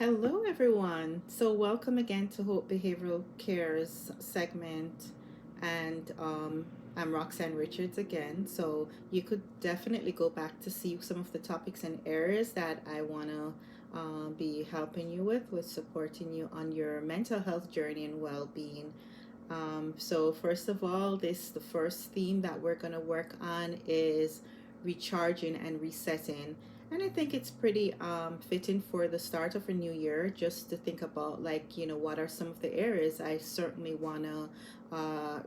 Hello, everyone. So, welcome again to Hope Behavioral Care's segment. And I'm Roxanne Richards again. So, you could definitely go back to see some of the topics and areas that I want to be helping you with supporting you on your mental health journey and well being. So, first of all, the first theme that we're going to work on is recharging and resetting. And I think it's pretty fitting for the start of a new year just to think about, like, what are some of the areas I certainly want to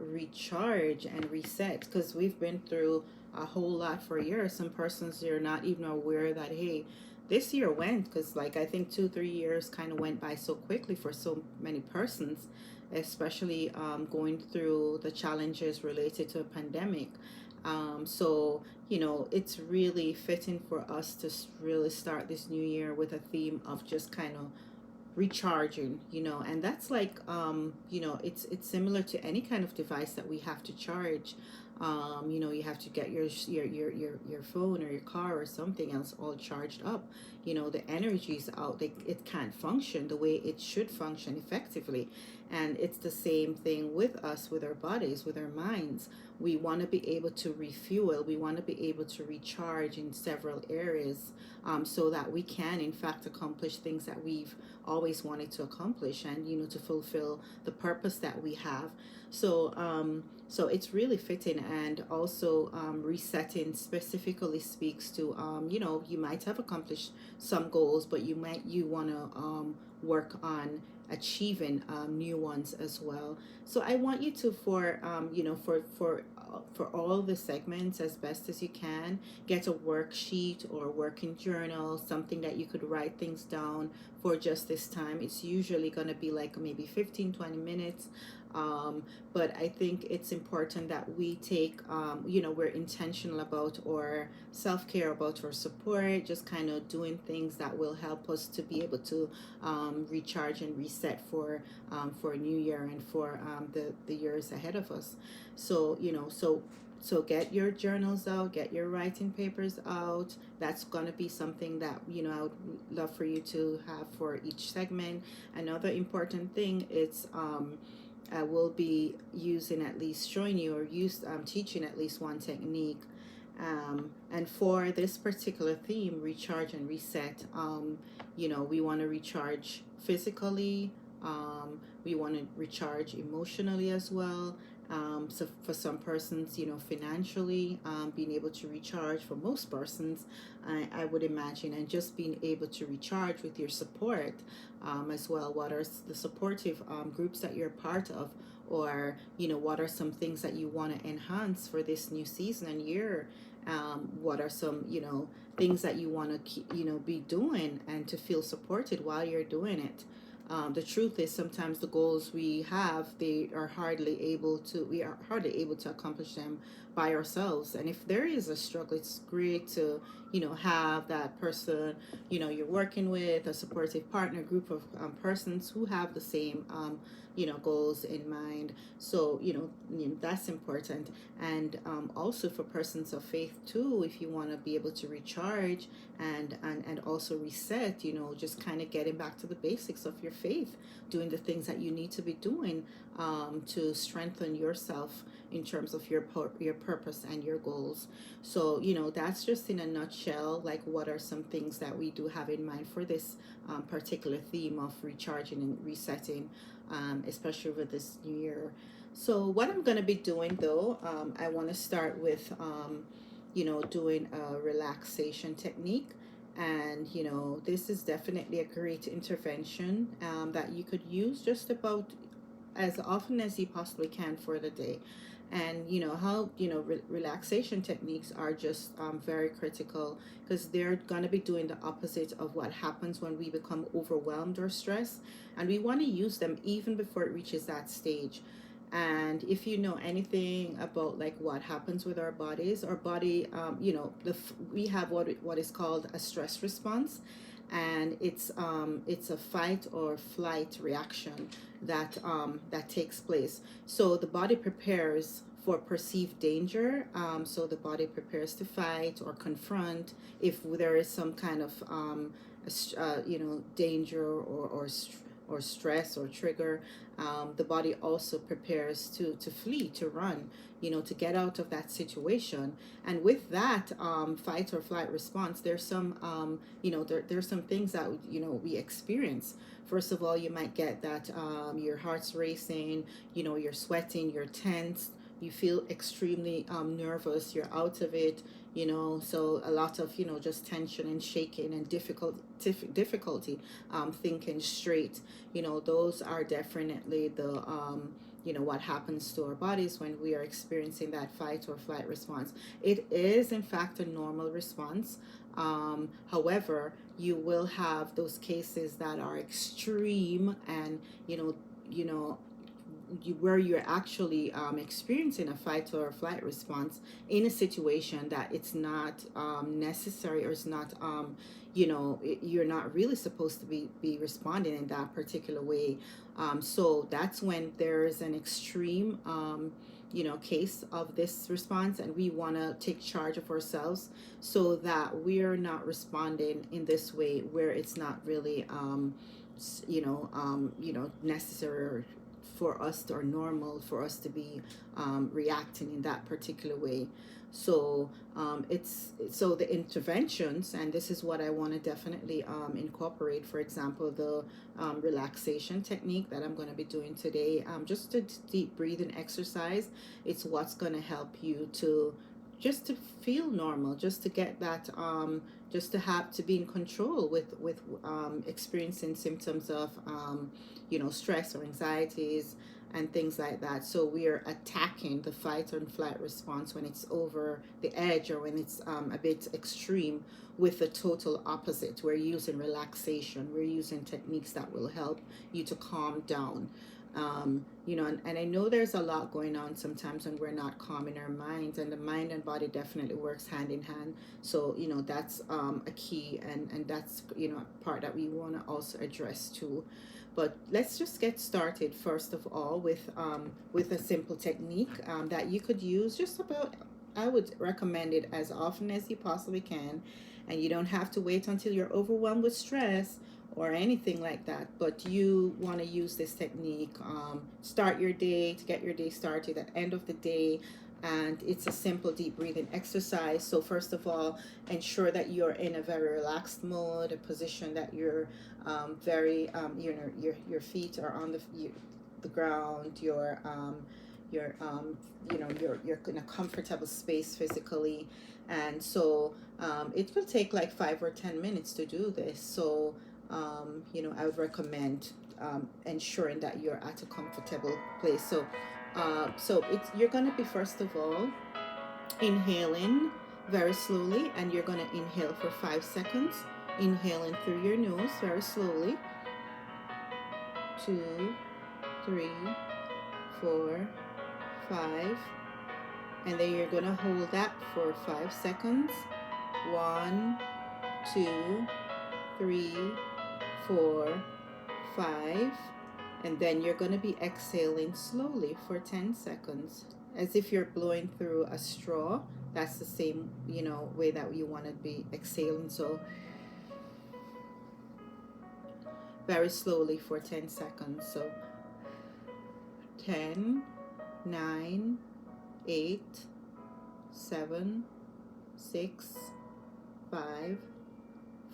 recharge and reset because we've been through a whole lot for a year. Some persons are not even aware that, hey, this year went because, like, I think 2, 3 years kind of went by so quickly for so many persons, especially going through the challenges related to a pandemic. So, it's really fitting for us to really start this new year with a theme of just kind of recharging, and that's like, it's similar to any kind of device that we have to charge. You have to get your phone or your car or something else all charged up. The energy's out. It can't function the way it should function effectively. And it's the same thing with us, with our bodies, with our minds. We want to be able to refuel. We want to be able to recharge in several areas, so that we can, in fact, accomplish things that we've always wanted to accomplish, and to fulfill the purpose that we have. So it's really fitting, and also resetting specifically speaks to, you might have accomplished some goals, but you want to work on achieving new ones as well. So I want you to, for all the segments, as best as you can, get a worksheet or working journal, something that you could write things down for just this time. It's usually going to be like maybe 15, 20 minutes. But I think it's important that we take, we're intentional about our self-care, about our support, just kind of doing things that will help us to be able to recharge and reset for a new year and for the years ahead of us. So, so get your journals out, get your writing papers out. That's going to be something that, I would love for you to have for each segment. Another important thing is, I will be using at least showing you or teaching at least one technique. And for this particular theme, recharge and reset, we want to recharge physically, we want to recharge emotionally as well. So for some persons, financially, being able to recharge for most persons, I would imagine, and just being able to recharge with your support as well. What are the supportive groups that you're part of? Or, what are some things that you want to enhance for this new season and year? What are some, things that you want to keep, be doing and to feel supported while you're doing it? The truth is sometimes the goals we have, we are hardly able to accomplish them by ourselves. And if there is a struggle, it's great to, have that person, you're working with, a supportive partner group of persons who have the same, goals in mind. So, that's important. And also for persons of faith too, if you want to be able to recharge and also reset, just kind of getting back to the basics of your faith, doing the things that you need to be doing to strengthen yourself in terms of your purpose and your goals. So, that's just in a nutshell, like what are some things that we do have in mind for this particular theme of recharging and resetting, especially with this new year. So what I'm going to be doing though, I want to start with, doing a relaxation technique. And, this is definitely a great intervention that you could use just about as often as you possibly can for the day. And how relaxation techniques are just very critical because they're going to be doing the opposite of what happens when we become overwhelmed or stressed, and we want to use them even before it reaches that stage. And if you know anything about like what happens with our bodies, our body, we have what is called a stress response, and it's a fight or flight reaction that takes place. So the body prepares for perceived danger. So the body prepares to fight or confront if there is some kind of danger or stress or trigger, the body also prepares to flee, to run, to get out of that situation. And with that fight or flight response, there's some there's some things that we experience. First of all, you might get that your heart's racing, you're sweating, you're tense, you feel extremely nervous, you're out of it, so a lot of just tension and shaking and difficulty thinking straight. Those are definitely the what happens to our bodies when we are experiencing that fight or flight response. It is in fact a normal response. However, you will have those cases that are extreme, and where you're actually experiencing a fight or a flight response in a situation that it's not necessary, or it's not you're not really supposed to be responding in that particular way. So that's when there's an extreme case of this response, and we want to take charge of ourselves so that we're not responding in this way where it's not really necessary for us or normal for us to be reacting in that particular way. So the interventions, and this is what I want to definitely incorporate. For example, the relaxation technique that I'm going to be doing today, just a deep breathing exercise. It's what's going to help you to just to feel normal, just to get that just to be in control with experiencing symptoms of stress or anxieties and things like that. So we are attacking the fight and flight response when it's over the edge, or when it's a bit extreme, with the total opposite. We're using relaxation, we're using techniques that will help you to calm down. And I know there's a lot going on sometimes when we're not calm in our minds, and the mind and body definitely works hand in hand. So that's a key, and that's part that we want to also address too. But let's just get started first of all with a simple technique that you could use just about, I would recommend it as often as you possibly can, and you don't have to wait until you're overwhelmed with stress or anything like that. But you want to use this technique, start your day, to get your day started, at the end of the day. And it's a simple deep breathing exercise. So first of all, ensure that you're in a very relaxed mode, a position that you're very your feet are on the ground, you're in a comfortable space physically. And so it will take like 5 or 10 minutes to do this. So I would recommend ensuring that you're at a comfortable place. So you're going to be, first of all, inhaling very slowly, and you're going to inhale for 5 seconds, inhaling through your nose very slowly. 2, 3, 4, 5, and then you're going to hold that for 5 seconds. 1, 2, 3, 4, 5, and then you're going to be exhaling slowly for 10 seconds, as if you're blowing through a straw. That's the same way that you want to be exhaling. So very slowly for 10 seconds. So 10, 9, 8, 7, 6, 5,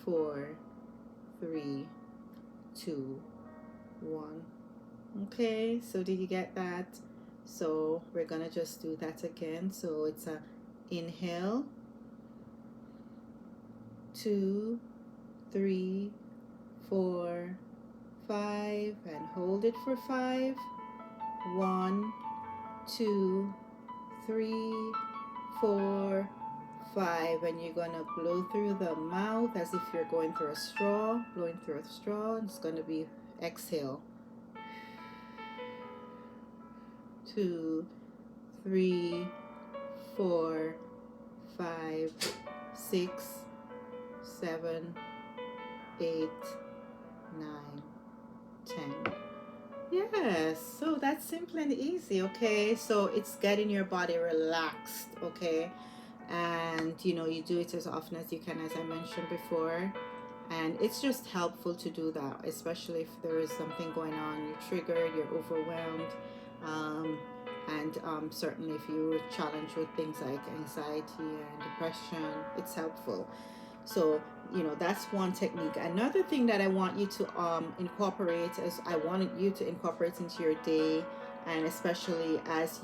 4, 3, 2, 1. Okay, so did you get that? So we're gonna just do that again. So it's a inhale, 2, 3, 4, 5, and hold it for 5. 1, 2, 3, 4, 5, and you're gonna blow through the mouth as if you're going through a straw, blowing through a straw. It's gonna be exhale. 2, 3, 4, 5, 6, 7, 8, 9, 10. Yes, so that's simple and easy. Okay, so it's getting your body relaxed. Okay, and you do it as often as you can, as I mentioned before. And it's just helpful to do that, especially if there is something going on, you're triggered, you're overwhelmed, um, and certainly if you're challenged with things like anxiety and depression, it's helpful. So, that's one technique. Another thing that I want you to incorporate is I wanted you to incorporate into your day, and especially as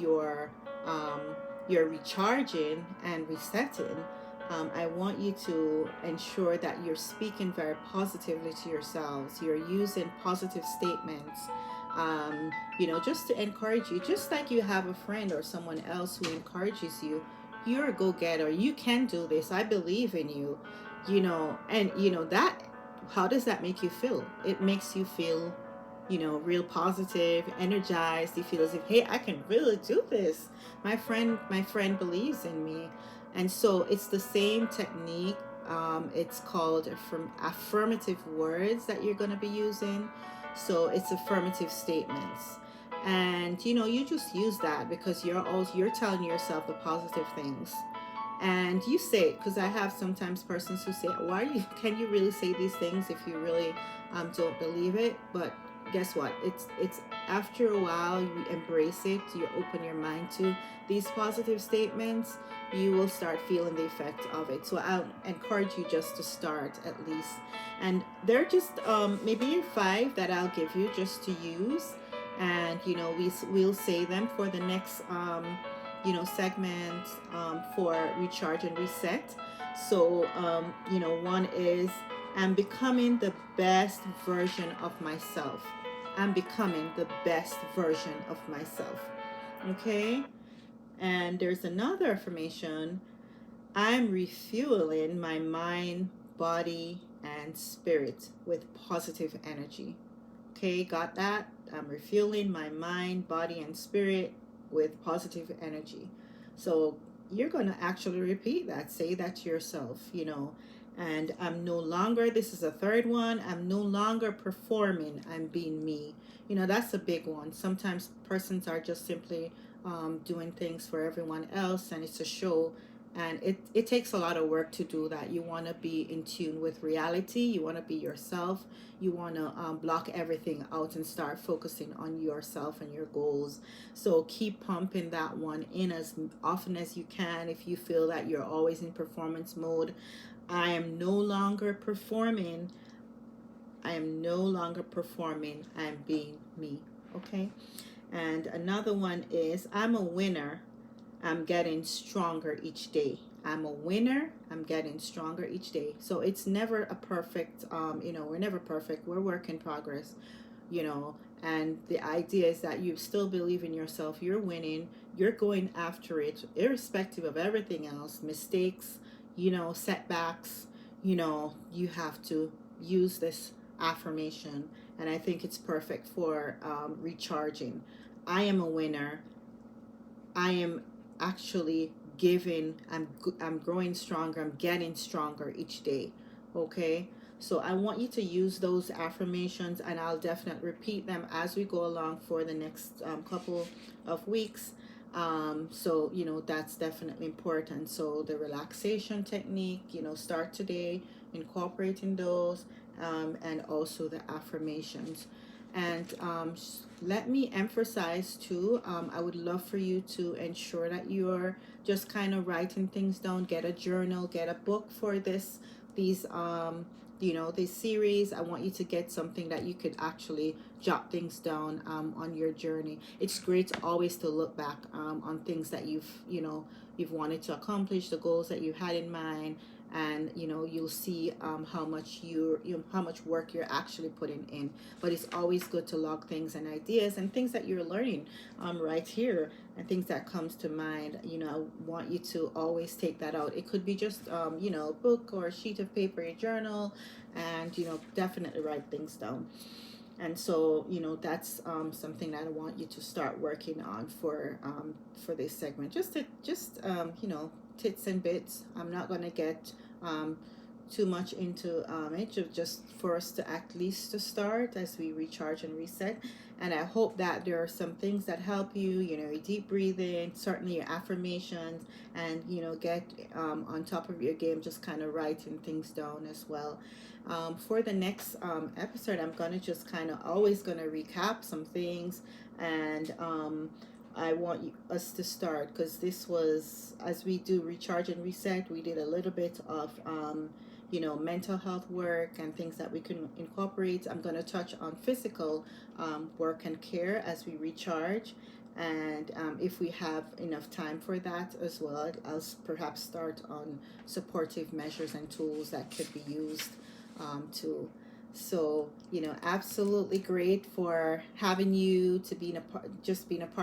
um, you're recharging and resetting. I want you to ensure that you're speaking very positively to yourselves. You're using positive statements, just to encourage you, just like you have a friend or someone else who encourages you. You're a go-getter. You can do this. I believe in you. And that, how does that make you feel? It makes you feel, real positive, energized. You feel as if, hey, I can really do this. My friend believes in me. And so it's the same technique. It's called affirmative words that you're going to be using. So it's affirmative statements. And you just use that because you're telling yourself the positive things, and you say it, because I have sometimes persons who say, why can you really say these things if you really don't believe it? But guess what, it's after a while you embrace it, you open your mind to these positive statements, you will start feeling the effect of it. So I'll encourage you just to start at least, and they're just maybe 5 that I'll give you just to use. And we'll say them for the next segment, for recharge and reset. So one is, I'm becoming the best version of myself. I'm becoming the best version of myself. Okay. And there's another affirmation: I'm refueling my mind, body, and spirit with positive energy. Okay, got that? I'm refueling my mind, body, and spirit with positive energy. So you're going to actually repeat that. Say that to yourself. And I'm no longer, this is a third one, I'm no longer performing, I'm being me. That's a big one. Sometimes persons are just simply doing things for everyone else, and it's a show. And it takes a lot of work to do that. You want to be in tune with reality. You want to be yourself. You want to block everything out and start focusing on yourself and your goals. So keep pumping that one in as often as you can. If you feel that you're always in performance mode, I am no longer performing. I am no longer performing. I'm being me. Okay. And another one is, I'm a winner. I'm getting stronger each day. I'm a winner. I'm getting stronger each day. So it's never a perfect, we're never perfect. We're work in progress, you know. And the idea is that you still believe in yourself. You're winning. You're going after it, irrespective of everything else, mistakes, setbacks. You have to use this affirmation. And I think it's perfect for recharging. I am a winner. I am actually giving. I'm growing stronger. I'm getting stronger each day. Okay. So I want you to use those affirmations, and I'll definitely repeat them as we go along for the next couple of weeks. So that's definitely important. So the relaxation technique, start today incorporating those, and also the affirmations. And let me emphasize too, I would love for you to ensure that you're just kind of writing things down. Get a journal, get a book for this series. I want you to get something that you could actually jot things down on your journey. It's great always to look back on things that you've wanted to accomplish, the goals that you had in mind, and you'll see how much how much work you're actually putting in. But it's always good to log things and ideas and things that you're learning right here, and things that comes to mind. I want you to always take that out. It could be just a book or a sheet of paper, a journal, and definitely write things down. And so that's something that I want you to start working on for this segment. Just tits and bits. I'm not going to get too much into it, just for us to at least to start as we recharge and reset. And I hope that there are some things that help you, your deep breathing, certainly your affirmations, and get on top of your game, just kind of writing things down as well. For the next episode, I'm gonna just kind of always gonna recap some things, and I want us to start because this was, as we do recharge and reset, we did a little bit of mental health work and things that we can incorporate. I'm going to touch on physical work and care as we recharge. And if we have enough time for that as well, I'll perhaps start on supportive measures and tools that could be used to. So, absolutely great for having you to being a part, just being a part